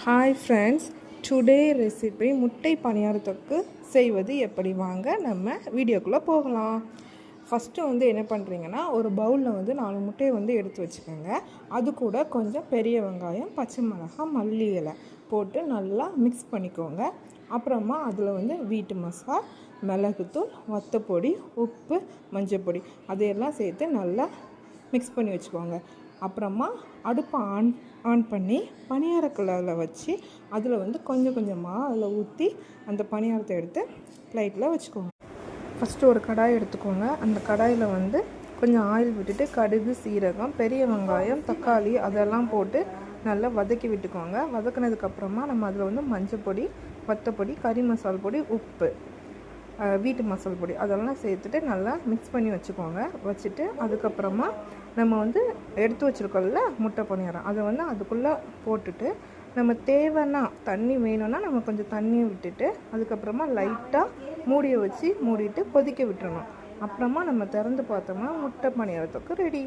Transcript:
Hi friends, today recipe முட்டை பணியாரத்துக்கு செய்வது எப்படி வாங்க நம்ம வீடியோக்குள்ளே போகலாம். ஃபஸ்ட்டு என்ன பண்ணுறீங்கன்னா, ஒரு பவுலில் 4 முட்டையை எடுத்து வச்சுக்கோங்க. அது கூட கொஞ்சம் பெரிய வெங்காயம், பச்சை மிளகாய், மல்லி இலை போட்டு நல்லா மிக்ஸ் பண்ணிக்கோங்க. அப்புறமா அதில் வீட்டு மசாலா, மிளகுத்தூள், வத்தப்பொடி, உப்பு, மஞ்சள் அதையெல்லாம் சேர்த்து நல்லா மிக்ஸ் பண்ணி வச்சுக்கோங்க. அப்புறமா அடுப்பை ஆன் பண்ணி பணியார கல்லில் வச்சு அதில் கொஞ்சம் கொஞ்சமாக அதில் ஊற்றி அந்த பணியாரத்தை எடுத்து ப்ளேட்டில் வச்சுக்கோங்க. ஃபஸ்ட்டு ஒரு கடாய் எடுத்துக்கோங்க. அந்த கடாயில் கொஞ்சம் ஆயில் விட்டுட்டு கடுகு, சீரகம், பெரிய வெங்காயம், தக்காளி அதெல்லாம் போட்டு நல்லா வதக்கி விட்டுக்கோங்க. வதக்கினதுக்கப்புறமா நம்ம அதில் மஞ்சள் பொடி, வத்தப்பொடி, கறி மசால் பொடி, உப்பு, வீட்டு மசால் பொடி அதெல்லாம் சேர்த்துட்டு நல்லா மிக்ஸ் பண்ணி வச்சுட்டு அதுக்கப்புறமா நம்ம எடுத்து வச்சுருக்கோம்ல முட்டை பணியாரம் அதை அதுக்குள்ளே போட்டுட்டு நம்ம தேவைன்னா தண்ணி வேணும்னா நம்ம கொஞ்சம் தண்ணியை விட்டுட்டு அதுக்கப்புறமா லைட்டாக மூடியை வச்சு மூடிட்டு கொதிக்க விட்டுறணும். அப்புறமா நம்ம திறந்து பார்த்தோம்னா முட்டை பணியாரத்துக்கு ரெடி.